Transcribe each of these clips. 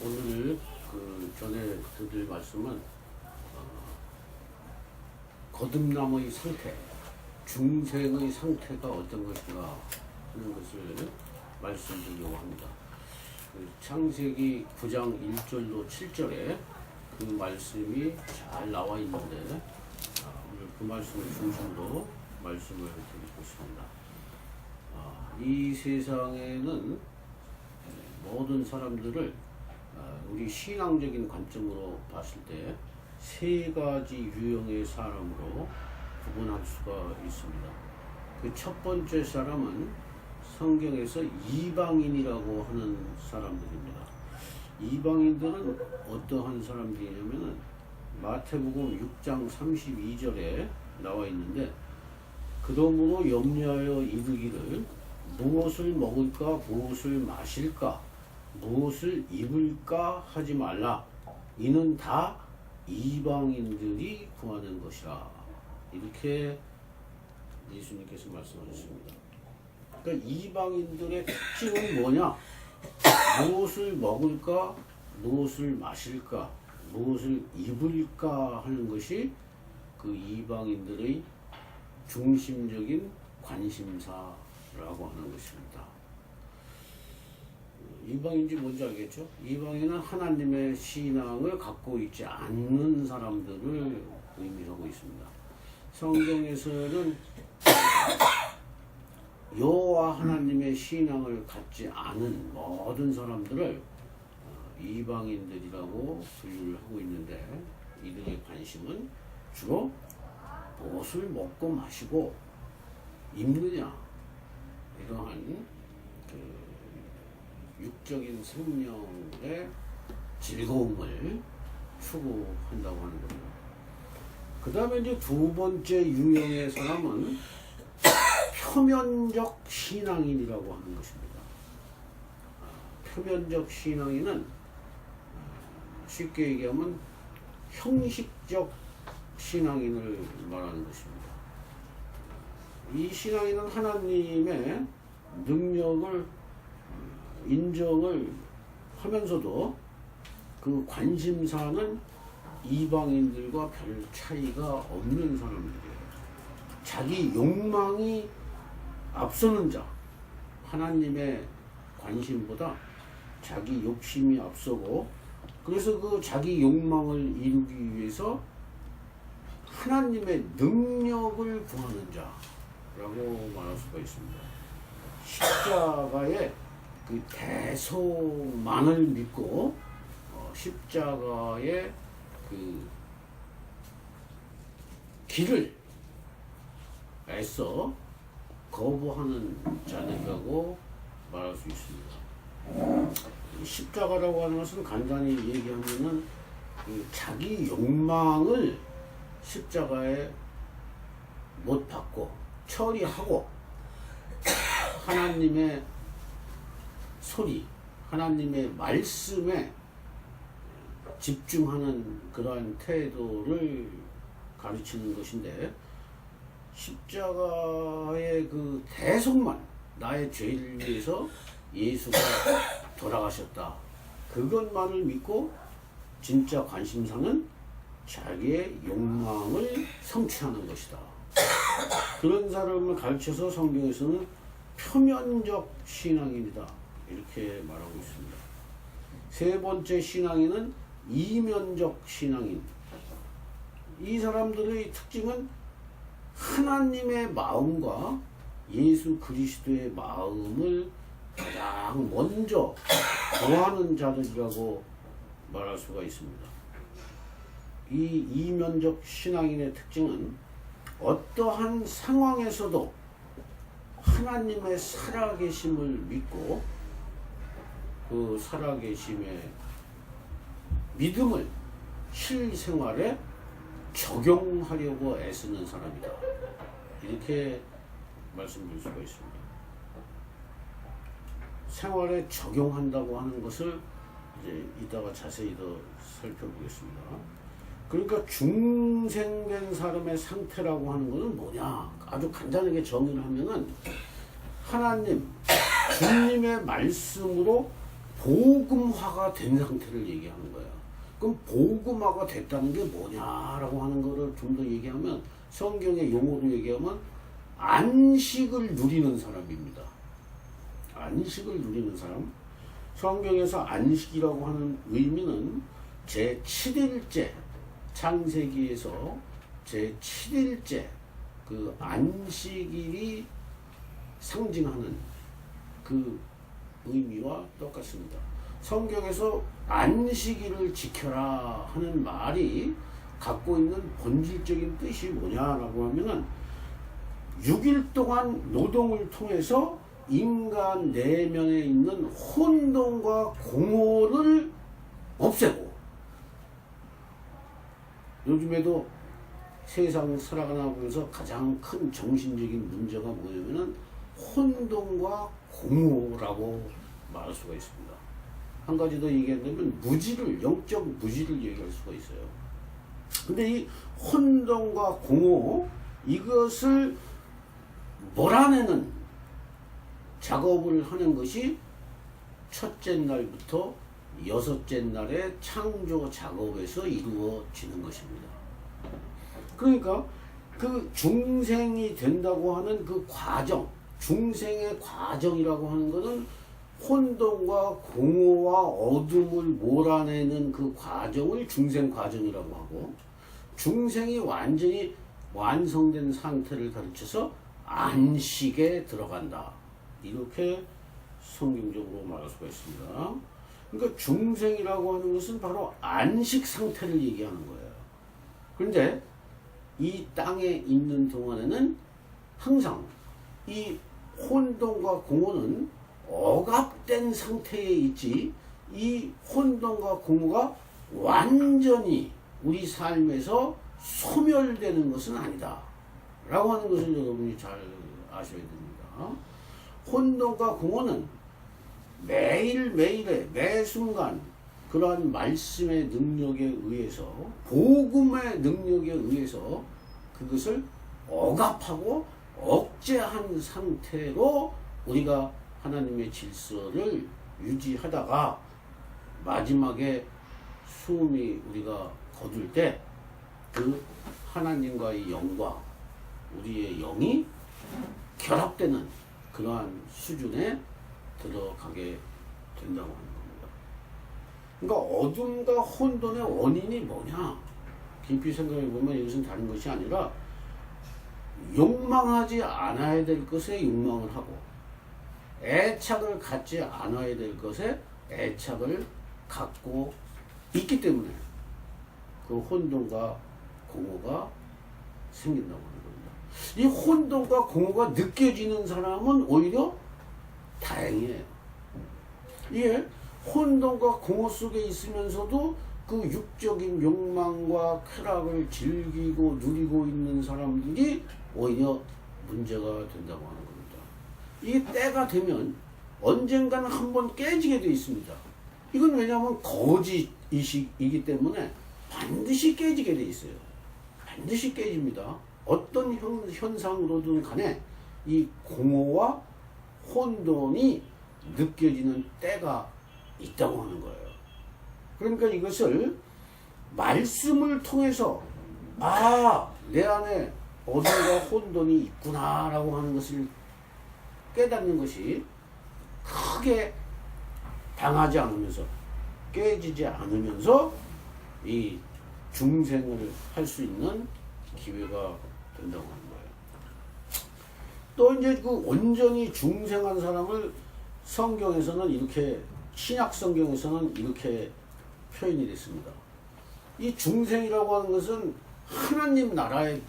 오늘 전에 드릴 말씀은 거듭남의 상태, 중생의 상태가 어떤 것인가 하는 것을 말씀드리려고 합니다. 창세기 9장 1절로 7절에 그 말씀이 잘 나와 있는데 오늘 그 말씀을 중심으로 말씀을 드리고 있습니다. 이 세상에는 모든 사람들을 우리 신앙적인 관점으로 봤을 때 세 가지 유형의 사람으로 구분할 수가 있습니다. 그 첫 번째 사람은 성경에서 이방인이라고 하는 사람들입니다. 이방인들은 어떠한 사람들이냐면은 마태복음 6장 32절에 나와 있는데, 그러므로 염려하여 이르기를 무엇을 먹을까 무엇을 마실까 무엇을 입을까 하지 말라. 이는 다 이방인들이 구하는 것이라. 이렇게 예수님께서 말씀하셨습니다. 그러니까 이방인들의 특징은 뭐냐? 무엇을 먹을까 무엇을 마실까 무엇을 입을까 하는 것이 그 이방인들의 중심적인 관심사라고 하는 것입니다. 이방인지 뭔지 알겠죠? 이방인은 하나님의 신앙을 갖고 있지 않는 사람들을 의미하고 있습니다. 성경에서는 여호와 하나님의 신앙을 갖지 않은 모든 사람들을 이방인들이라고 분류를 하고 있는데, 이들의 관심은 주로 무엇을 먹고 마시고 입느냐, 이러한 육적인 생명의 즐거움을 추구한다고 하는 겁니다. 그 다음에 이제 두 번째 유형의 사람은 표면적 신앙인이라고 하는 것입니다. 표면적 신앙인은 쉽게 얘기하면 형식적 신앙인을 말하는 것입니다. 이 신앙인은 하나님의 능력을 인정을 하면서도 그 관심사는 이방인들과 별 차이가 없는 사람들이에요. 자기 욕망이 앞서는 자, 하나님의 관심보다 자기 욕심이 앞서고, 그래서 그 자기 욕망을 이루기 위해서 하나님의 능력을 구하는 자라고 말할 수가 있습니다. 십자가의 그 대속만을 믿고 십자가의 그 길을 애써 거부하는 자들이라고 말할 수 있습니다. 십자가라고 하는 것은 간단히 얘기하면은 그 자기 욕망을 십자가에 못 받고 처리하고 하나님의 소리, 하나님의 말씀에 집중하는 그러한 태도를 가르치는 것인데, 십자가의 그 대속만, 나의 죄를 위해서 예수가 돌아가셨다, 그것만을 믿고 진짜 관심사는 자기의 욕망을 성취하는 것이다. 그런 사람을 가르쳐서 성경에서는 표면적 신앙인이다, 이렇게 말하고 있습니다. 세 번째 신앙인은 이면적 신앙인. 이 사람들의 특징은 하나님의 마음과 예수 그리스도의 마음을 가장 먼저 구하는 자들이라고 말할 수가 있습니다. 이 이면적 신앙인의 특징은 어떠한 상황에서도 하나님의 살아계심을 믿고 그 살아계심의 믿음을 실생활에 적용하려고 애쓰는 사람이다, 이렇게 말씀드릴 수가 있습니다. 생활에 적용한다고 하는 것을 이제 이따가 자세히 더 살펴보겠습니다. 그러니까 중생된 사람의 상태라고 하는 것은 뭐냐? 아주 간단하게 정의를 하면은 하나님, 주님의 말씀으로 복음화가 된 상태를 얘기하는 거야. 그럼 복음화가 됐다는 게 뭐냐라고 하는 거를 좀 더 얘기하면, 성경의 용어로 얘기하면 안식을 누리는 사람입니다. 안식을 누리는 사람. 성경에서 안식이라고 하는 의미는 제7일째, 창세기에서 제7일째 그 안식일이 상징하는 그 의미와 똑같습니다. 성경에서 안식일을 지켜라 하는 말이 갖고 있는 본질적인 뜻이 뭐냐라고 하면은 6일 동안 노동을 통해서 인간 내면에 있는 혼돈과 공허를 없애고, 요즘에도 세상 살아가면서 가장 큰 정신적인 문제가 뭐냐면은 혼돈과 공허라고 말할 수가 있습니다. 한 가지 더 얘기한다면 무지를, 영적 무지를 얘기할 수가 있어요. 근데 이 혼돈과 공허, 이것을 몰아내는 작업을 하는 것이 첫째 날부터 여섯째 날의 창조 작업에서 이루어지는 것입니다. 그러니까 그 중생이 된다고 하는 그 과정, 중생의 과정이라고 하는 것은 혼돈과 공허와 어둠을 몰아내는 그 과정을 중생 과정이라고 하고, 중생이 완전히 완성된 상태를 가르쳐서 안식에 들어간다, 이렇게 성경적으로 말할 수가 있습니다. 그러니까 중생이라고 하는 것은 바로 안식 상태를 얘기하는 거예요. 그런데 이 땅에 있는 동안에는 항상 이 혼돈과 공허는 억압된 상태에 있지, 이 혼돈과 공허가 완전히 우리 삶에서 소멸되는 것은 아니다 라고 하는 것을 여러분이 잘 아셔야 됩니다. 혼돈과 공허는 매일매일의 매 순간 그러한 말씀의 능력에 의해서, 복음의 능력에 의해서 그것을 억압하고 억제한 상태로 우리가 하나님의 질서를 유지하다가 마지막에 숨이 우리가 거둘 때 그 하나님과의 영과 우리의 영이 결합되는 그러한 수준에 들어가게 된다고 하는 겁니다. 그러니까 어둠과 혼돈의 원인이 뭐냐? 깊이 생각해 보면 이것은 다른 것이 아니라 욕망하지 않아야 될 것에 욕망을 하고, 애착을 갖지 않아야 될 것에 애착을 갖고 있기 때문에 그 혼돈과 공허가 생긴다고 하는 겁니다. 이 혼돈과 공허가 느껴지는 사람은 오히려 다행이에요. 이게 혼돈과 공허 속에 있으면서도 그 육적인 욕망과 쾌락을 즐기고 누리고 있는 사람들이 오히려 문제가 된다고 하는 겁니다. 이 때가 되면 언젠가는 한번 깨지게 되어 있습니다. 이건 왜냐하면 거짓이기 때문에 반드시 깨지게 되어 있어요. 반드시 깨집니다. 어떤 현상으로든 간에 이 공허와 혼돈이 느껴지는 때가 있다고 하는 거예요. 그러니까 이것을 말씀을 통해서 내 안에 어둠과 혼돈이 있구나라고 하는 것을 깨닫는 것이, 크게 당하지 않으면서 깨지지 않으면서 이 중생을 할 수 있는 기회가 된다고 하는 거예요. 또 이제 그 온전히 중생한 사람을 성경에서는 이렇게, 신약 성경에서는 이렇게 표현이 됐습니다. 이 중생이라고 하는 것은 하나님 나라에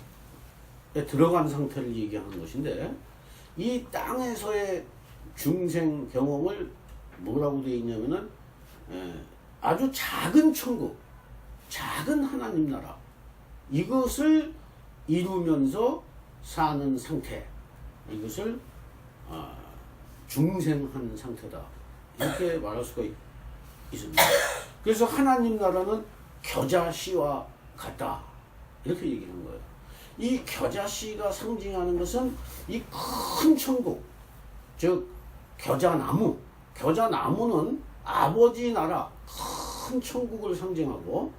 들어간 상태를 얘기하는 것인데, 이 땅에서의 중생 경험을 뭐라고 되어 있냐면은 아주 작은 천국, 작은 하나님 나라, 이것을 이루면서 사는 상태, 이것을 중생한 상태다, 이렇게 말할 수가 있습니다. 그래서 하나님 나라는 겨자씨와 같다, 이렇게 얘기하는 거예요. 이 겨자씨가 상징하는 것은 이 큰 천국, 즉 겨자나무. 겨자나무는 아버지 나라 큰 천국을 상징하고,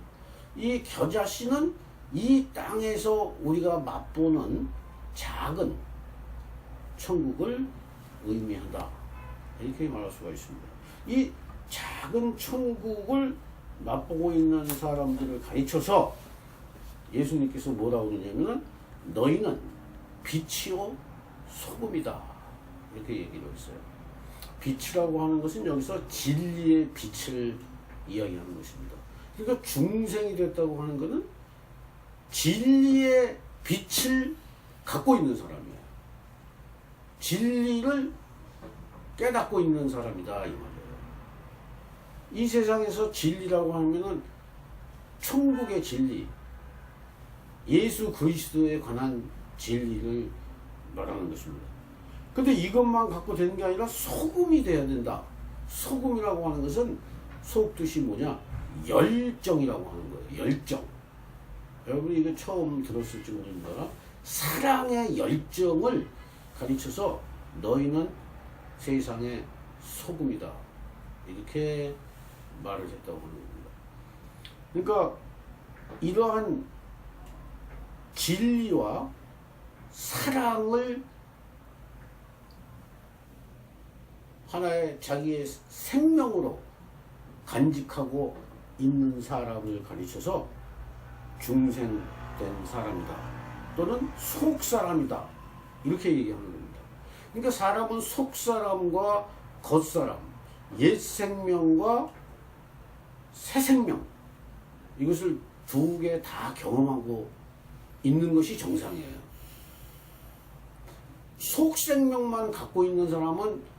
이 겨자씨는 이 땅에서 우리가 맛보는 작은 천국을 의미한다. 이렇게 말할 수가 있습니다. 이 작은 천국을 맛보고 있는 사람들을 가르쳐서 예수님께서 뭐라고 그러냐면은 너희는 빛이요 소금이다. 이렇게 얘기를 했어요. 빛이라고 하는 것은 여기서 진리의 빛을 이야기하는 것입니다. 그러니까 중생이 됐다고 하는 것은 진리의 빛을 갖고 있는 사람이에요. 진리를 깨닫고 있는 사람이다 이 말이에요. 이 세상에서 진리라고 하면은 천국의 진리, 예수 그리스도에 관한 진리를 말하는 것입니다. 근데 이것만 갖고 되는 게 아니라 소금이 돼야 된다. 소금이라고 하는 것은 속뜻이 뭐냐? 열정이라고 하는 거예요. 열정. 여러분 이거 처음 들었을지 모릅니다. 사랑의 열정을 가르쳐서 너희는 세상의 소금이다. 이렇게 말을 했다고 하는 겁니다. 그러니까 이러한 진리와 사랑을 하나의 자기의 생명으로 간직하고 있는 사람을 가르쳐서 중생된 사람이다. 또는 속사람이다. 이렇게 얘기하는 겁니다. 그러니까 사람은 속사람과 겉사람, 옛생명과 새생명, 이것을 두 개 다 경험하고 있는 것이 정상이에요. 속생명만 갖고 있는 사람은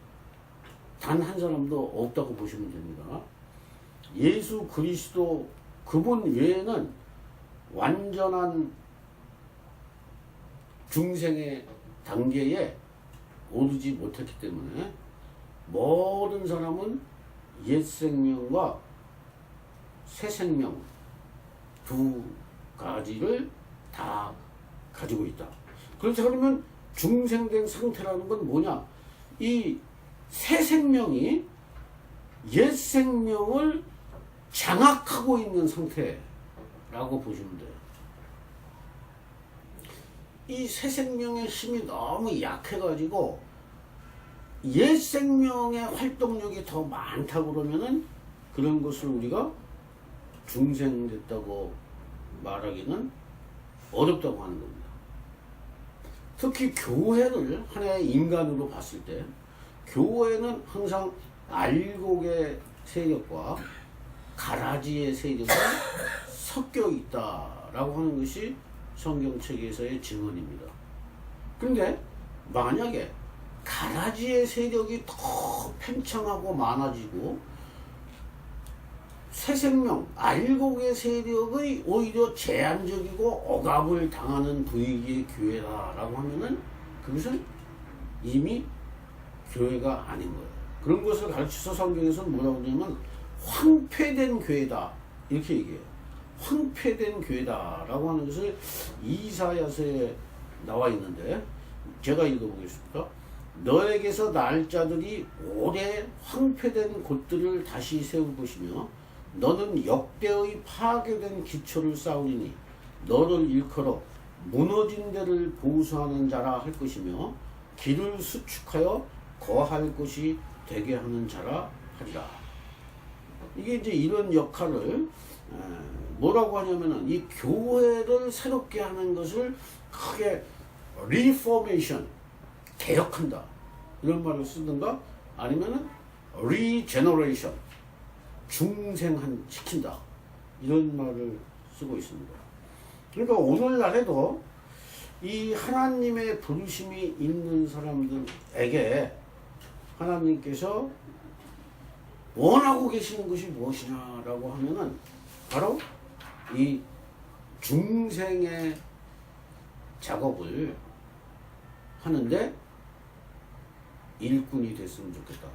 단 한 사람도 없다고 보시면 됩니다. 예수 그리스도 그분 외에는 완전한 중생의 단계에 오르지 못했기 때문에 모든 사람은 옛생명과 새생명 두 가지를 다 가지고 있다. 그렇다 그러면 중생된 상태라는 건 뭐냐? 이 새생명이 옛생명을 장악하고 있는 상태라고 보시면 돼요. 이 새생명의 힘이 너무 약해가지고 옛생명의 활동력이 더 많다고 그러면은 그런 것을 우리가 중생됐다고 말하기는 어렵다고 하는 겁니다. 특히 교회를 하나의 인간으로 봤을 때 교회는 항상 알곡의 세력과 가라지의 세력이 섞여 있다라고 하는 것이 성경책에서의 증언입니다. 그런데 만약에 가라지의 세력이 더 팽창하고 많아지고 새생명, 알곡의 세력의 오히려 제한적이고 억압을 당하는 분위기의 교회다라고 하면은 그것은 이미 교회가 아닌 거예요. 그런 것을 가르쳐서 성경에서는 뭐라고 하냐면 황폐된 교회다 이렇게 얘기해요. 황폐된 교회다라고 하는 것을 이사야서에 나와 있는데 제가 읽어보겠습니다. 너에게서 날 자들이 오래 황폐된 곳들을 다시 세울 것이며 너는 역대의 파괴된 기초를 쌓으리니 너를 일컬어 무너진 데를 보수하는 자라 할 것이며 길을 수축하여 거할 곳이 되게 하는 자라 하리라. 이게 이제 이런 역할을 뭐라고 하냐면은 이 교회를 새롭게 하는 것을 크게 리포메이션, 개혁한다 이런 말을 쓰든가 아니면은 리제너레이션, 중생한 시킨다 이런 말을 쓰고 있습니다. 그러니까 오늘날에도 이 하나님의 부르심이 있는 사람들에게 하나님께서 원하고 계시는 것이 무엇이냐라고 하면은 바로 이 중생의 작업을 하는데 일꾼이 됐으면 좋겠다.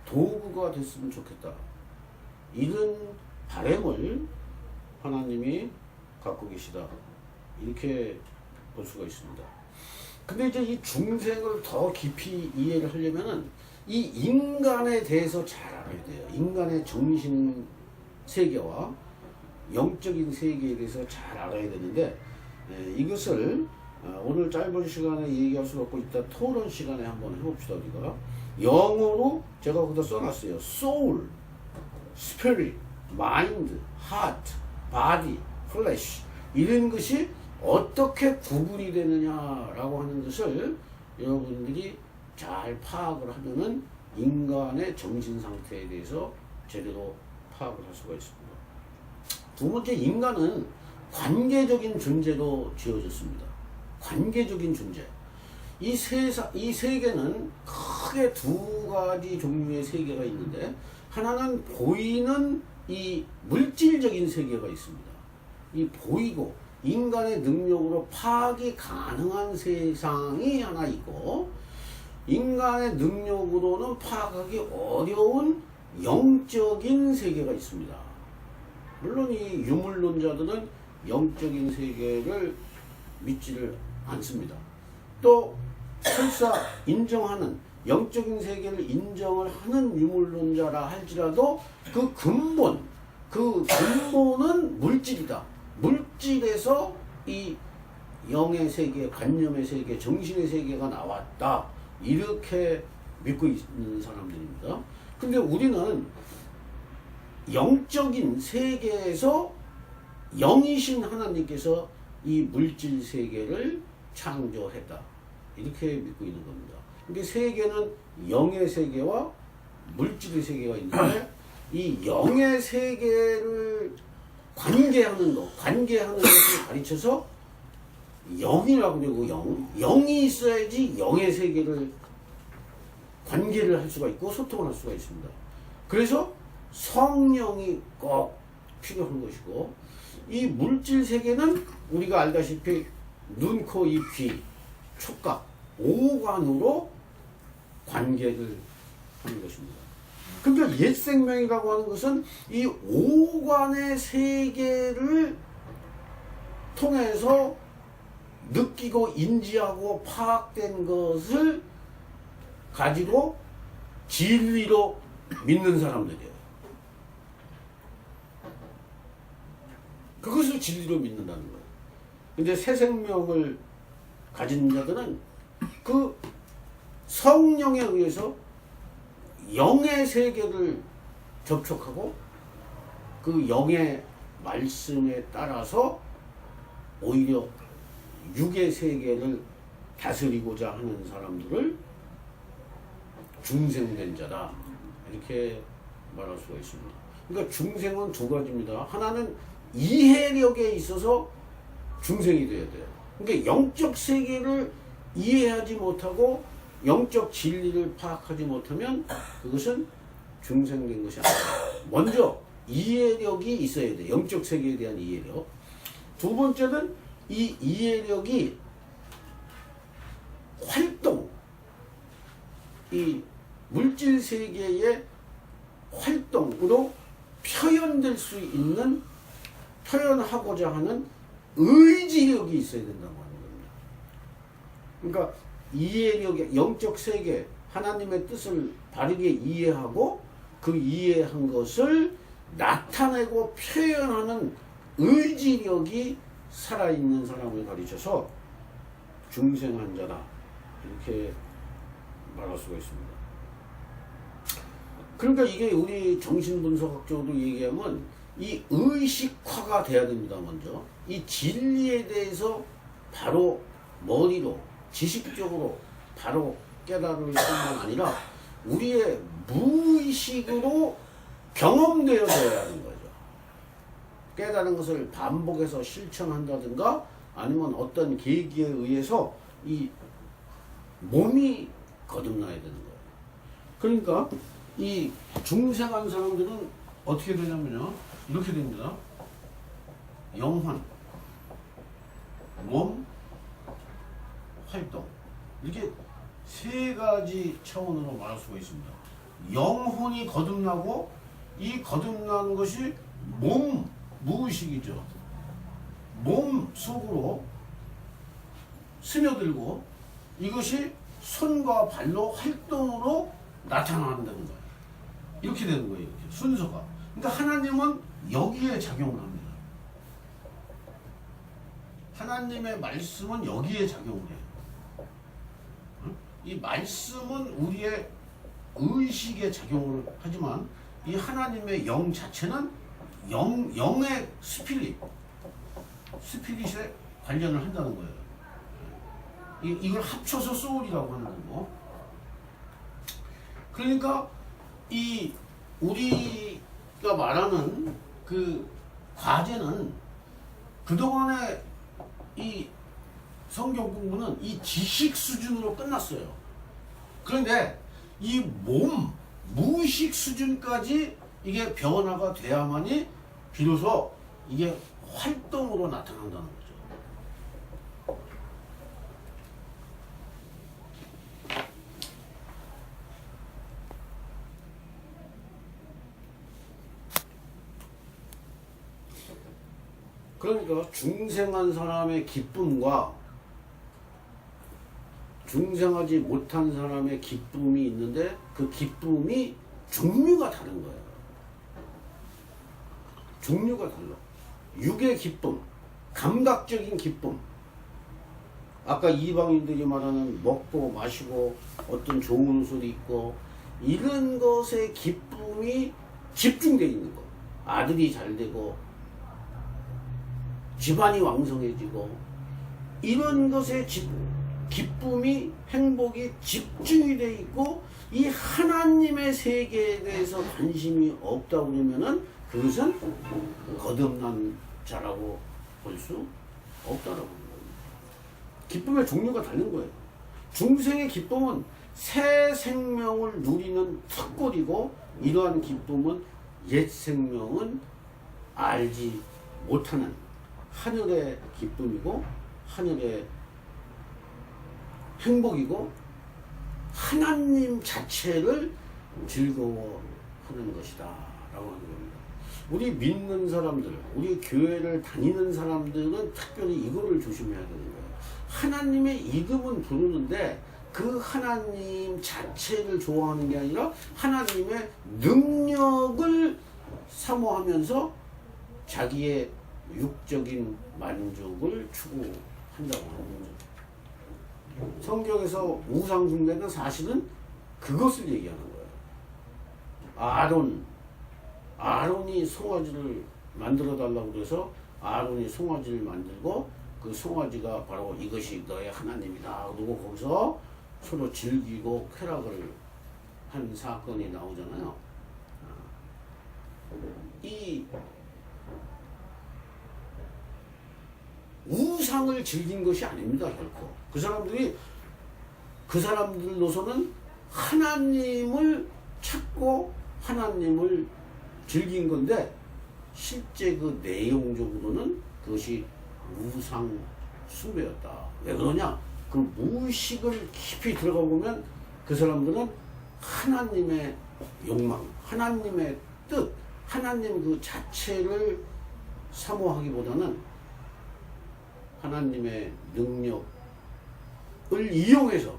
도구가 됐으면 좋겠다. 이런 바람을 하나님이 갖고 계시다. 이렇게 볼 수가 있습니다. 근데 이제 이 중생을 더 깊이 이해를 하려면은 이 인간에 대해서 잘 알아야 돼요. 인간의 정신 세계와 영적인 세계에 대해서 잘 알아야 되는데 이것을 오늘 짧은 시간에 얘기할 수 없고 이따 토론 시간에 한번 해봅시다. 우리가 영어로 제가 거기다 써놨어요. soul, spirit, mind, heart, body, flesh 이런 것이 어떻게 구분이 되느냐라고 하는 것을 여러분들이 잘 파악을 하면은 인간의 정신 상태에 대해서 제대로 파악을 할 수가 있습니다. 두 번째, 인간은 관계적인 존재로 지어졌습니다. 관계적인 존재. 이 세계는 크게 두 가지 종류의 세계가 있는데, 하나는 보이는 이 물질적인 세계가 있습니다. 이 보이고 인간의 능력으로 파악이 가능한 세상이 하나 있고, 인간의 능력으로는 파악하기 어려운 영적인 세계가 있습니다. 물론 이 유물론자들은 영적인 세계를 믿지를 않습니다. 또 설사 인정하는 영적인 세계를 인정을 하는 유물론자라 할지라도 그 근본은 물질이다. 물질에서 이 영의 세계, 관념의 세계, 정신의 세계가 나왔다. 이렇게 믿고 있는 사람들입니다. 근데 우리는 영적인 세계에서 영이신 하나님께서 이 물질 세계를 창조했다. 이렇게 믿고 있는 겁니다. 근데 세계는 영의 세계와 물질의 세계가 있는데 이 영의 세계를 관계하는 것을 가르쳐서 영이라고 그러고 영이 있어야지 영의 세계를 관계를 할 수가 있고 소통을 할 수가 있습니다. 그래서 성령이 꼭 필요한 것이고, 이 물질 세계는 우리가 알다시피 눈, 코, 입, 귀, 촉각, 오감으로 관계를 하는 것입니다. 그러니까 옛 생명이라고 하는 것은 이 오감의 세계를 통해서 느끼고 인지하고 파악된 것을 가지고 진리로 믿는 사람들이에요. 그것을 진리로 믿는다는 거예요. 근데 새 생명을 가진 자들은 그 성령에 의해서 영의 세계를 접촉하고 그 영의 말씀에 따라서 오히려 육의 세계를 다스리고자 하는 사람들을 중생된 자다. 이렇게 말할 수가 있습니다. 그러니까 중생은 두 가지입니다. 하나는 이해력에 있어서 중생이 되어야 돼요. 그러니까 영적 세계를 이해하지 못하고 영적 진리를 파악하지 못하면 그것은 중생된 것이 아니다. 먼저 이해력이 있어야 돼요. 영적 세계에 대한 이해력. 두 번째는 이 이해력이 이 물질 세계의 활동으로 표현될 수 있는, 표현하고자 하는 의지력이 있어야 된다고 하는 겁니다. 그러니까 이해력의 영적 세계, 하나님의 뜻을 바르게 이해하고 그 이해한 것을 나타내고 표현하는 의지력이 살아있는 사람을 가르쳐서 중생한 자다. 이렇게 말할 수가 있습니다. 그러니까 이게 우리 정신분석학적으로 얘기하면 이 의식화가 돼야 됩니다. 먼저 이 진리에 대해서 바로 머리로 지식적으로 바로 깨달을 뿐만 아니라 우리의 무의식으로 경험되어야 하는 거죠. 깨달은 것을 반복해서 실천한다든가 아니면 어떤 계기에 의해서 이 몸이 거듭나야 되는 거예요. 그러니까 이 중생한 사람들은 어떻게 되냐면요, 이렇게 됩니다. 영혼, 몸, 활동, 이렇게 세 가지 차원으로 말할 수가 있습니다. 영혼이 거듭나고 이 거듭난 것이 몸, 무의식이죠. 몸 속으로 스며들고 이것이 손과 발로 활동으로 나타난다는 거예요. 이렇게 되는 거예요. 이렇게 순서가. 그러니까 하나님은 여기에 작용을 합니다. 하나님의 말씀은 여기에 작용을 해요. 이 말씀은 우리의 의식에 작용을 하지만 이 하나님의 영 자체는 영의 스피릿에 관련을 한다는 거예요. 이걸 합쳐서 소울이라고 하는 거고. 그러니까 이 우리가 말하는 그 과제는 그동안의 이 성경 공부는 이 지식 수준으로 끝났어요. 그런데 이 무의식 수준까지 이게 변화가 돼야만이 비로소 이게 활동으로 나타난다는 거죠. 그러니까 중생한 사람의 기쁨과 중생하지 못한 사람의 기쁨이 있는데 그 기쁨이 종류가 다른 거예요. 종류가 달라. 육의 기쁨, 감각적인 기쁨. 아까 이방인들이 말하는 먹고 마시고 어떤 좋은 소리 있고 이런 것의 기쁨이 집중되어 있는 거. 아들이 잘 되고 집안이 왕성해지고 이런 것에 기쁨이 행복이 집중이 돼 있고 이 하나님의 세계에 대해서 관심이 없다 그러면은 그것은 거듭난 자라고 볼 수 없다라고 하는 겁니다. 기쁨의 종류가 다른 거예요. 중생의 기쁨은 새 생명을 누리는 특권이고 이러한 기쁨은 옛 생명은 알지 못하는 하늘의 기쁨이고 하늘의 행복이고 하나님 자체를 즐거워하는 것이다 라고 하는 겁니다. 우리 믿는 사람들, 우리 교회를 다니는 사람들은 특별히 이거를 조심해야 되는 거예요. 하나님의 이름은 부르는데 그 하나님 자체를 좋아하는 게 아니라 하나님의 능력을 사모하면서 자기의 육적인 만족을 추구한다고 하는 거죠. 성경에서 우상 숭배는 사실은 그것을 얘기하는 거예요. 아론이 송아지를 만들어 달라고 그래서 아론이 송아지를 만들고 그 송아지가 바로 이것이 너의 하나님이다. 그리고 거기서 서로 즐기고 쾌락을 한 사건이 나오잖아요. 이 우상을 즐긴 것이 아닙니다, 결코. 그 사람들로서는 하나님을 찾고 하나님을 즐긴 건데 실제 그 내용적으로는 그것이 우상 숭배였다. 왜 그러냐? 그 무의식을 깊이 들어가 보면 그 사람들은 하나님의 욕망, 하나님의 뜻, 하나님 그 자체를 사모하기보다는 하나님의 능력을 이용해서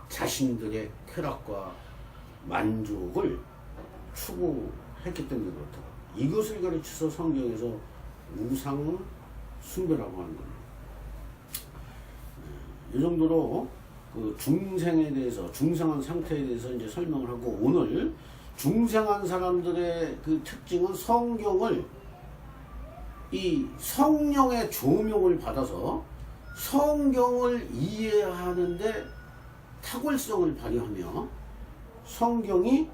자신들의 쾌락과 만족을 추구했기 때문에 그렇다. 이것을 가르쳐서 성경에서 우상 숭배라고 하는 겁니다. 이 정도로 그 중생에 대해서, 중생한 상태에 대해서 이제 설명을 하고, 오늘 중생한 사람들의 그 특징은 성경을 이 성령의 조명을 받아서 성경을 이해하는데 탁월성을 발휘하며 성경이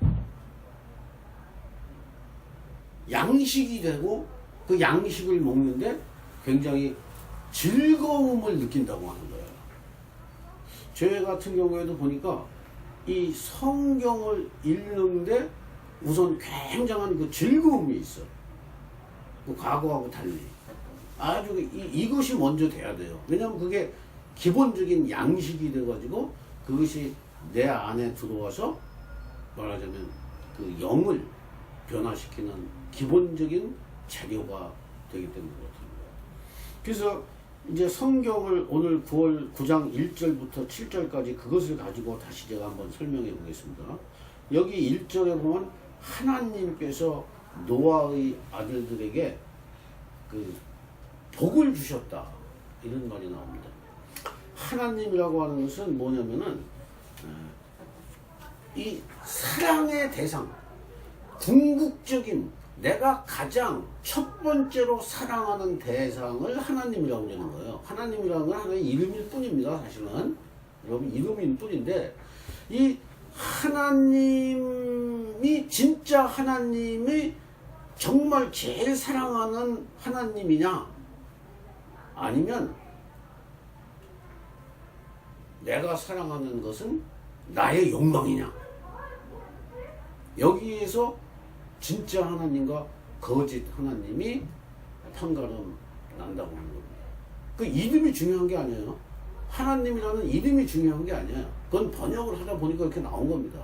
양식이 되고 그 양식을 먹는데 굉장히 즐거움을 느낀다고 하는 거예요. 저 같은 경우에도 보니까 이 성경을 읽는데 우선 굉장한 그 즐거움이 있어. 그 과거하고 달리. 아주 이것이 먼저 돼야 돼요. 왜냐하면 그게 기본적인 양식이 돼가지고 그것이 내 안에 들어와서 말하자면 그 영을 변화시키는 기본적인 재료가 되기 때문에 그렇습니다. 그래서 이제 성경을 오늘 9장 1절부터 7절까지 그것을 가지고 다시 제가 한번 설명해 보겠습니다. 여기 1절에 보면 하나님께서 노아의 아들들에게 그 복을 주셨다 이런 말이 나옵니다. 하나님이라고 하는 것은 뭐냐면은 이 사랑의 대상, 궁극적인 내가 가장 첫 번째로 사랑하는 대상을 하나님이라고 하는 거예요. 하나님이라는 건 하나의 이름일 뿐입니다. 사실은 여러분 이름일 뿐인데 이 하나님이 진짜 하나님이 정말 제일 사랑하는 하나님이냐 아니면 내가 사랑하는 것은 나의 욕망이냐 여기에서 진짜 하나님과 거짓 하나님이 판가름 난다고 하는 겁니다. 그 이름이 중요한 게 아니에요. 하나님이라는 이름이 중요한 게 아니에요. 그건 번역을 하다 보니까 이렇게 나온 겁니다.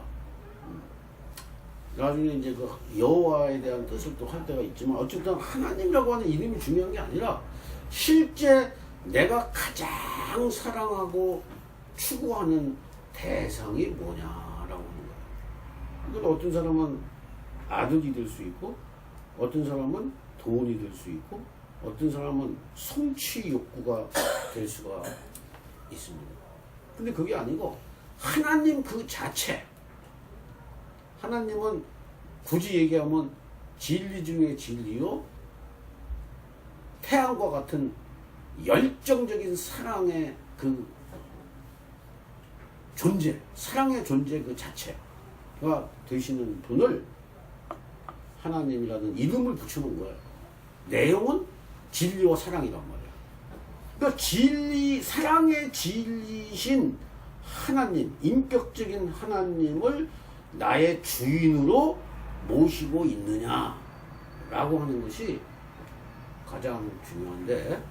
나중에 이제 그 여호와에 대한 뜻을 또 할 때가 있지만 어쨌든 하나님이라고 하는 이름이 중요한 게 아니라 실제 내가 가장 사랑하고 추구하는 대상이 뭐냐라고 하는 거예요. 그러니까 어떤 사람은 아들이 될 수 있고 어떤 사람은 돈이 될 수 있고 어떤 사람은 성취 욕구가 될 수가 있습니다. 근데 그게 아니고 하나님 그 자체, 하나님은 굳이 얘기하면 진리 중에 진리요 태양과 같은 열정적인 사랑의 그 존재, 사랑의 존재 그 자체가 되시는 분을 하나님이라는 이름을 붙여놓은 거예요. 내용은 진리와 사랑이란 말이에요. 그러니까 진리, 사랑의 진리신 하나님, 인격적인 하나님을 나의 주인으로 모시고 있느냐라고 하는 것이 가장 중요한데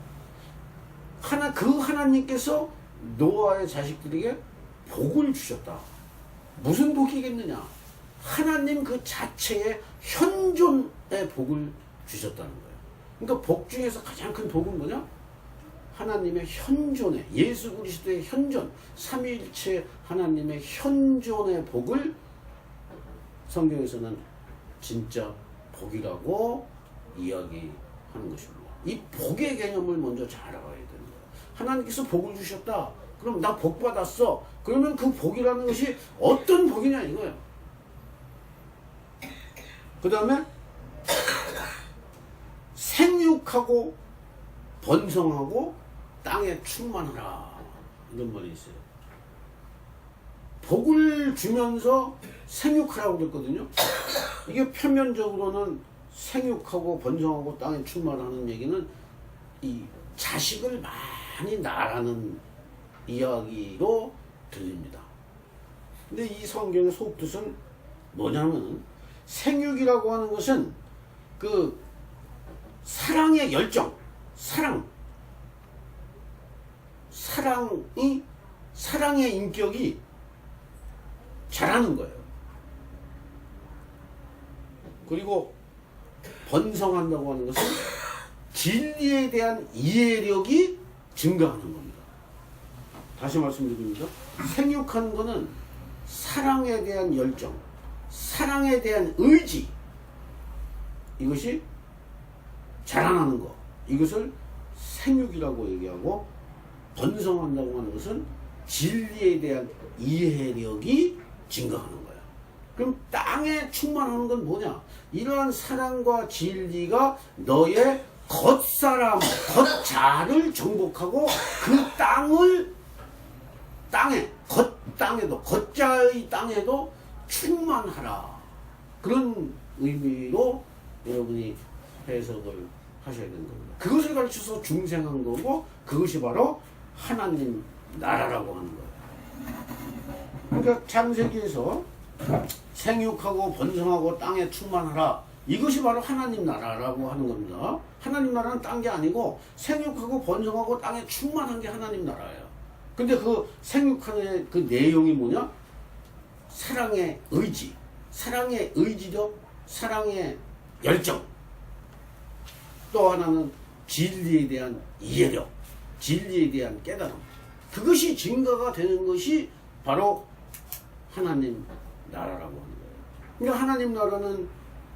그 하나님께서 노아의 자식들에게 복을 주셨다. 무슨 복이겠느냐? 하나님 그 자체의 현존의 복을 주셨다는 거예요. 그러니까 복 중에서 가장 큰 복은 뭐냐? 하나님의 현존의, 예수 그리스도의 현존, 삼위일체 하나님의 현존의 복을 성경에서는 진짜 복이라고 이야기하는 것입니다. 이 복의 개념을 먼저 잘 알아야 됩니다. 하나님께서 복을 주셨다. 그럼 나 복 받았어. 그러면 그 복이라는 것이 어떤 복이냐 이거예요. 그 다음에 생육하고 번성하고 땅에 충만하라 이런 말이 있어요. 복을 주면서 생육하라고 그랬거든요. 이게 표면적으로는 생육하고 번성하고 땅에 충만하는 얘기는 이 자식을 많이 낳으라는 이야기로 들립니다. 근데 이 성경의 속뜻은 뭐냐면 생육이라고 하는 것은 그 사랑의 열정, 사랑의 인격이 자라는 거예요. 그리고 번성한다고 하는 것은 진리에 대한 이해력이 증가하는 겁니다. 다시 말씀드립니다. 생육하는 것은 사랑에 대한 열정, 사랑에 대한 의지, 이것이 자라나는 것, 이것을 생육이라고 얘기하고, 번성한다고 하는 것은 진리에 대한 이해력이 증가하는 거예요. 그럼 땅에 충만하는 건 뭐냐? 이러한 사랑과 진리가 너의 겉사람, 겉자를 정복하고 그 땅에도, 겉자의 땅에도 충만하라. 그런 의미로 여러분이 해석을 하셔야 되는 겁니다. 그것을 가르쳐서 중생한 거고, 그것이 바로 하나님 나라라고 하는 거예요. 그러니까 창세기에서 생육하고 번성하고 땅에 충만하라, 이것이 바로 하나님 나라라고 하는 겁니다. 하나님 나라는 딴 게 아니고 생육하고 번성하고 땅에 충만한 게 하나님 나라예요. 근데 그 생육하는 그 내용이 뭐냐? 사랑의 의지, 사랑의 의지력, 사랑의 열정, 또 하나는 진리에 대한 이해력, 진리에 대한 깨달음. 그것이 증거가 되는 것이 바로 하나님 나라라고 하는 거예요. 그러니까 하나님 나라는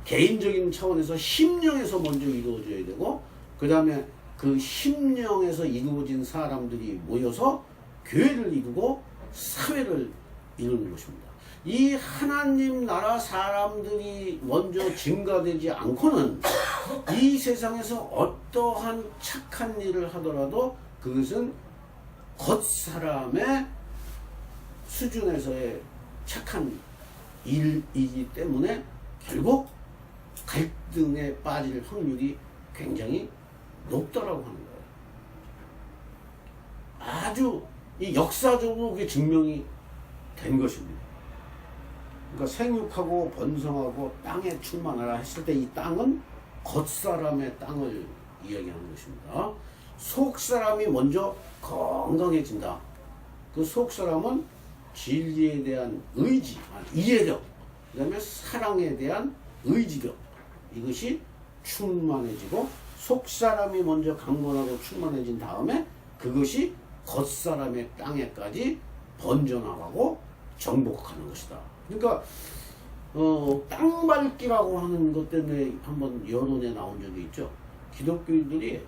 개인적인 차원에서 심령에서 먼저 이루어져야 되고, 그 다음에 그 심령에서 이루어진 사람들이 모여서 교회를 이루고 사회를 이루는 것입니다. 이 하나님 나라 사람들이 먼저 증가되지 않고는 이 세상에서 어떠한 착한 일을 하더라도 그것은 겉사람의 수준에서의 착한 일이기 때문에 결국 갈등에 빠질 확률이 굉장히 높다라고 하는 거예요. 아주 이 역사적으로 그게 증명이 된 것입니다. 그러니까 생육하고 번성하고 땅에 충만하라 했을 때 이 땅은 겉사람의 땅을 이야기하는 것입니다. 속사람이 먼저 건강해진다. 그 속사람은 진리에 대한 의지, 이해력, 그 다음에 사랑에 대한 의지력, 이것이 충만해지고, 속사람이 먼저 강건하고 충만해진 다음에 그것이 겉사람의 땅에까지 번져나가고 정복하는 것이다. 그러니까 땅밟기라고 하는 것 때문에 한번 여론에 나온 적이 있죠. 기독교인들이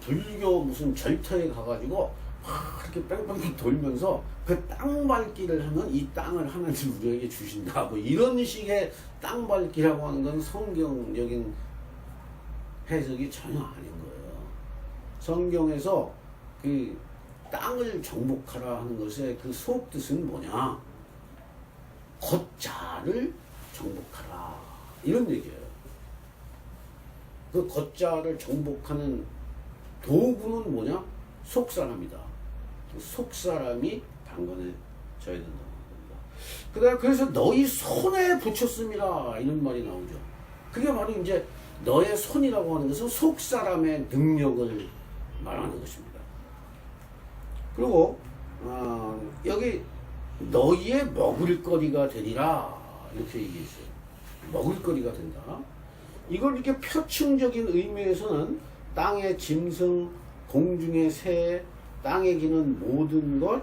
불교 무슨 절터에 가가지고 막 이렇게 뺑뺑 돌면서 그 땅밟기를 하면 이 땅을 하나님 우리에게 주신다. 뭐 이런 식의 땅밟기라고 하는 건 성경적인 해석이 전혀 아닌 거예요. 성경에서 그 땅을 정복하라 하는 것의 그 속뜻은 뭐냐? 겉자를 정복하라. 이런 얘기예요. 그 겉자를 정복하는 도구는 뭐냐? 속사람이다. 속사람이 강건해져야 된다는 겁니다. 그래서 너희 손에 붙였습니다. 이런 말이 나오죠. 그게 바로 이제 너의 손이라고 하는 것은 속사람의 능력을 말하는 것입니다. 그리고 여기 너희의 먹을거리가 되리라 이렇게 얘기했어요. 먹을거리가 된다. 이걸 이렇게 표층적인 의미에서는 땅의 짐승, 공중의 새, 땅에 기는 모든 것,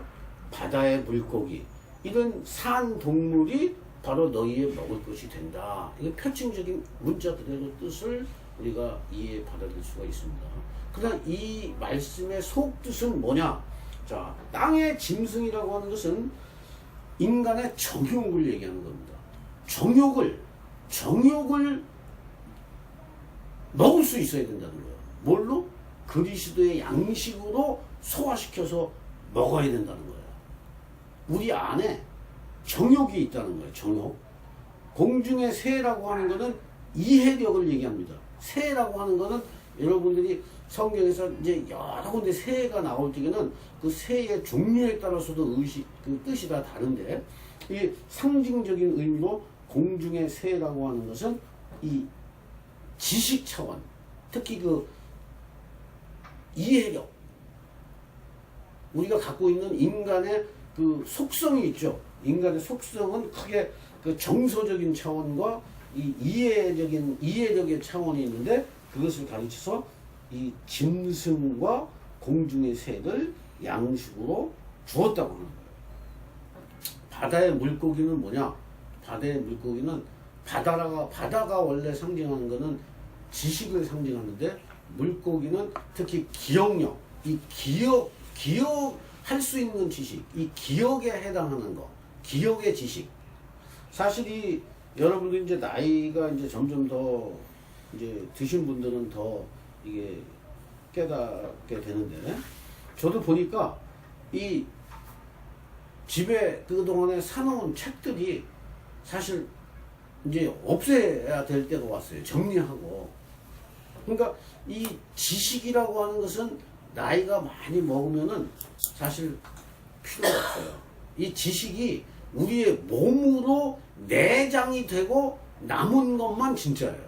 바다의 물고기, 이런 산 동물이 바로 너희의 먹을 것이 된다. 이게 표층적인 문자 그대로 뜻을 우리가 이해 받아들일 수가 있습니다. 그러나 이 말씀의 속뜻은 뭐냐? 자, 땅의 짐승이라고 하는 것은 인간의 정욕을 얘기하는 겁니다. 정욕을 먹을 수 있어야 된다는 거예요. 뭘로? 그리스도의 양식으로 소화시켜서 먹어야 된다는 거예요. 우리 안에 정욕이 있다는 거예요. 정욕. 공중의 새라고 하는 것은 이해력을 얘기합니다. 새라고 하는 것은 여러분들이 성경에서 이제 여러 군데 새가 나올 적에는 그 새의 종류에 따라서도 그 뜻이 다 다른데, 이 상징적인 의미로 공중의 새라고 하는 것은 이 지식 차원, 특히 그 이해력, 우리가 갖고 있는 인간의 그 속성이 있죠. 인간의 속성은 크게 그 정서적인 차원과 이 이해력의 차원이 있는데, 그것을 가르쳐서 이 짐승과 공중의 새를 양식으로 주었다고 하는 거예요. 바다의 물고기는 뭐냐? 바다의 물고기는 바다가 원래 상징하는 것은 지식을 상징하는데, 물고기는 특히 기억력, 이 기억할 수 있는 지식, 이 기억에 해당하는 거, 기억의 지식. 사실 이 여러분들 이제 나이가 이제 점점 더 이제 드신 분들은 더 이게 깨닫게 되는데, 저도 보니까 이 집에 그동안에 사놓은 책들이 사실 이제 없애야 될 때가 왔어요. 정리하고. 그러니까 이 지식이라고 하는 것은 나이가 많이 먹으면은 사실 필요가 없어요. 이 지식이 우리의 몸으로 내장이 되고 남은 것만 진짜예요.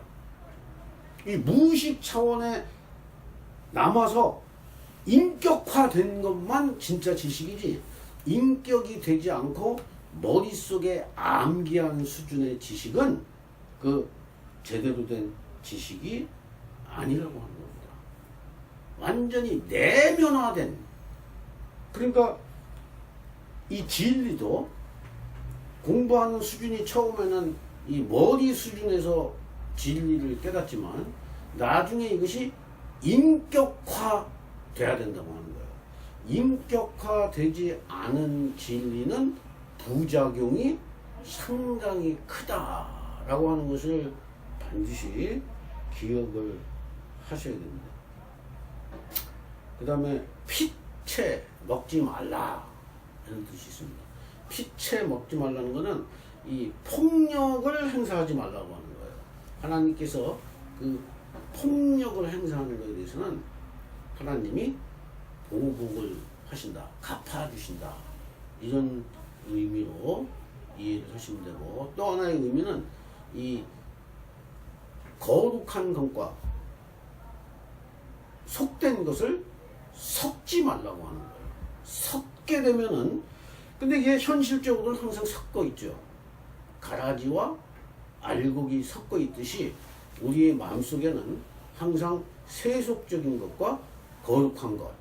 이 무의식 차원에 남아서 인격화된 것만 진짜 지식이지, 인격이 되지 않고 머릿속에 암기한 수준의 지식은 그 제대로 된 지식이 아니라고 하는 겁니다. 완전히 내면화된, 그러니까 이 진리도 공부하는 수준이 처음에는 이 머리 수준에서 진리를 깨닫지만 나중에 이것이 인격화 돼야 된다고 하는 거예요. 인격화되지 않은 진리는 부작용이 상당히 크다라고 하는 것을 반드시 기억을 하셔야 됩니다. 그 다음에 피채 먹지 말라 이런 뜻이 있습니다. 피채 먹지 말라는 것은 이 폭력을 행사하지 말라고 하는 거예요. 하나님께서 그 폭력을 행사하는 것에 대해서는 하나님이 보복을 하신다, 갚아주신다, 이런 의미로 이해를 하시면 되고, 또 하나의 의미는 이 거룩한 것과 속된 것을 섞지 말라고 하는 거예요. 섞게 되면은, 근데 이게 현실적으로는 항상 섞어 있죠. 가라지와 알곡이 섞어 있듯이 우리의 마음속에는 항상 세속적인 것과 거룩한 것,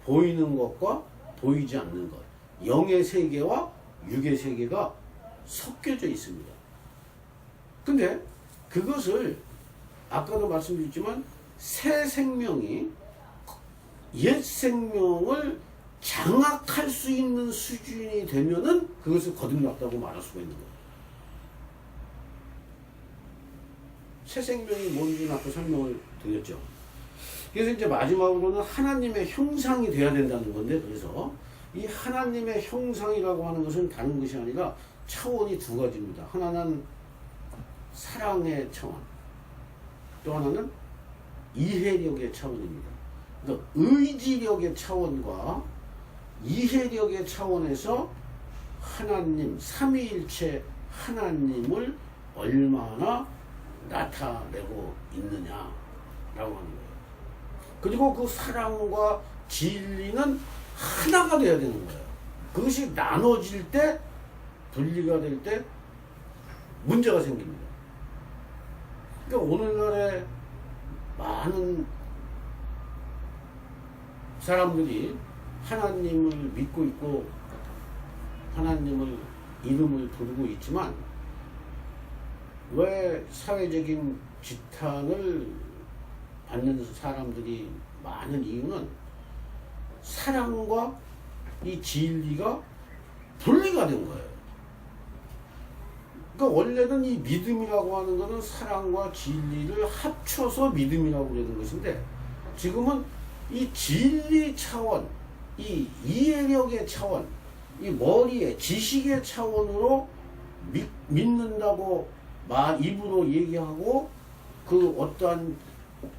보이는 것과 보이지 않는 것, 영의 세계와 육의 세계가 섞여져 있습니다. 근데 그것을 아까도 말씀드렸지만 새 생명이 옛 생명을 장악할 수 있는 수준이 되면은 그것을 거듭났다고 말할 수가 있는 거예요. 새 생명이 뭔지는 아까 설명을 드렸죠. 그래서 이제 마지막으로는 하나님의 형상이 돼야 된다는 건데, 그래서 이 하나님의 형상이라고 하는 것은 다른 것이 아니라 차원이 두 가지입니다. 하나는 사랑의 차원, 또 하나는 이해력의 차원입니다. 그러니까 의지력의 차원과 이해력의 차원에서 하나님, 삼위일체 하나님을 얼마나 나타내고 있느냐라고 하는 거예요. 그리고 그 사랑과 진리는 하나가 되어야 되는 거예요. 그것이 나눠질 때, 분리가 될 때 문제가 생깁니다. 그러니까 오늘날에 많은 사람들이 하나님을 믿고 있고 하나님을 이름을 부르고 있지만 왜 사회적인 지탄을 받는 사람들이 많은 이유는 사랑과 이 진리가 분리가 된 거예요. 그러니까 원래는 이 믿음이라고 하는 것은 사랑과 진리를 합쳐서 믿음이라고 그러는 것인데, 지금은 이 진리 차원, 이 이해력의 차원, 이 머리의 지식의 차원으로 믿는다고 입으로 얘기하고 그 어떠한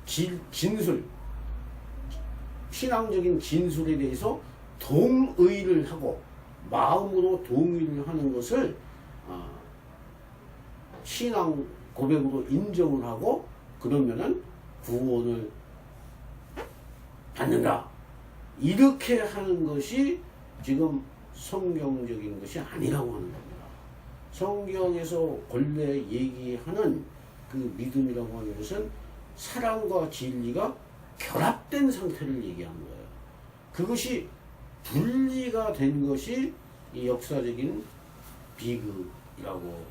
진술, 신앙적인 진술에 대해서 동의를 하고 마음으로 동의를 하는 것을 신앙 고백으로 인정을 하고 그러면은 구원을 받는다. 이렇게 하는 것이 지금 성경적인 것이 아니라고 하는 겁니다. 성경에서 본래 얘기하는 그 믿음이라고 하는 것은 사랑과 진리가 결합된 상태를 얘기하는 거예요. 그것이 분리가 된 것이 이 역사적인 비극이라고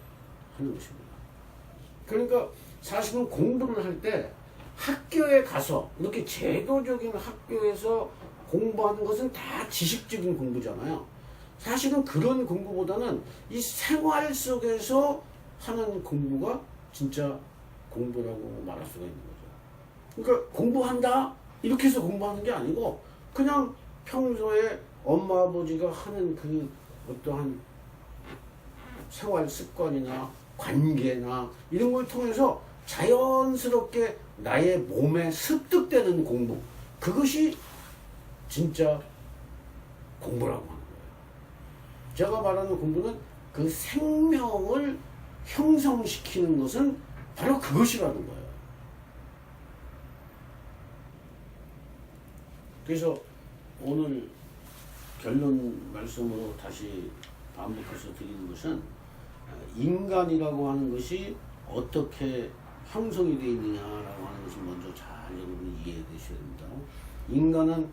하는 것입니다. 그러니까 사실은 공부를 할 때 학교에 가서 이렇게 제도적인 학교에서 공부하는 것은 다 지식적인 공부잖아요. 사실은 그런 공부보다는 이 생활 속에서 하는 공부가 진짜 공부라고 말할 수가 있는 거죠. 그러니까 공부한다 이렇게 해서 공부하는 게 아니고 그냥 평소에 엄마 아버지가 하는 그 어떠한 생활 습관이나 관계나 이런 걸 통해서 자연스럽게 나의 몸에 습득되는 공부, 그것이 진짜 공부라고 하는 거예요. 제가 말하는 공부는 그 생명을 형성시키는 것은 바로 그것이라는 거예요. 그래서 오늘 결론 말씀으로 다시 반복해서 드리는 것은 인간이라고 하는 것이 어떻게 형성이 되어 있느냐라고 하는 것을 먼저 잘 여러분이 이해해 주셔야 됩니다. 인간은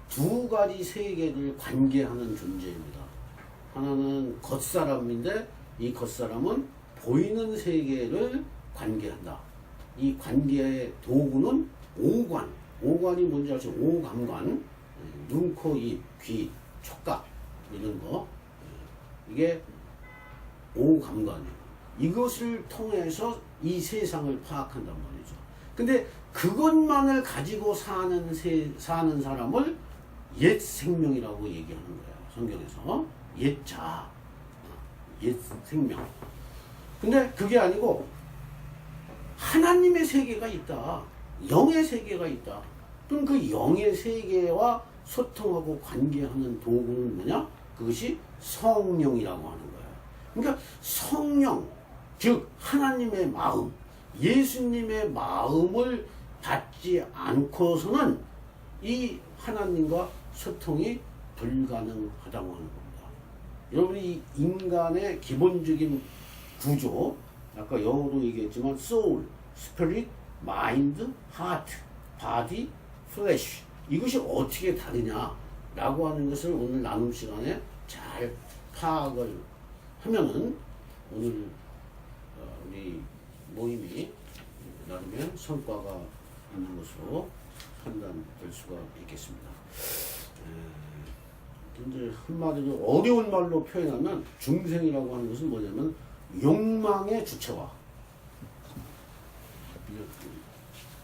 두 가지 세계를 관계하는 존재입니다. 하나는 겉사람인데 이 겉사람은 보이는 세계를 관계한다. 이 관계의 도구는 오관. 오관이 뭔지 아시죠? 오감관. 눈, 코, 입, 귀, 촉각 이런 거. 이게 오감관이에요. 이것을 통해서 이 세상을 파악한단 말이죠. 근데 그것만을 가지고 사는 사람을 옛 생명이라고 얘기하는 거예요. 성경에서. 옛자. 옛 생명. 근데 그게 아니고 하나님의 세계가 있다. 영의 세계가 있다. 그럼 그 영의 세계와 소통하고 관계하는 도구는 뭐냐? 그것이 성령이라고 하는 거예요. 그러니까 성령, 즉 하나님의 마음, 예수님의 마음을 받지 않고서는 이 하나님과 소통이 불가능하다고 하는 겁니다. 여러분이 인간의 기본적인 구조, 아까 영어로 얘기했지만 soul, spirit, mind, heart, body, flesh 이것이 어떻게 다르냐라고 하는 것을 오늘 나눔 시간에 잘 파악을 하면은 오늘 우리 모임이 나름의 성과가 있는 것으로 판단될 수가 있겠습니다. 이제 한마디로 어려운 말로 표현하면 중생이라고 하는 것은 뭐냐면 욕망의 주체화.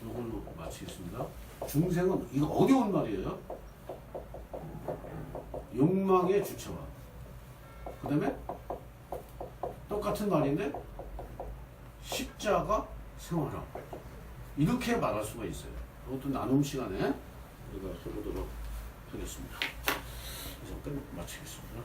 이걸로 마치겠습니다. 중생은 이거 어려운 말이에요. 욕망의 주체화. 그 다음에 똑같은 말인데 십자가 생활화. 이렇게 말할 수가 있어요. 이것도 나눔 시간에 우리가 해보도록 하겠습니다. 그래서 끝 마치겠습니다.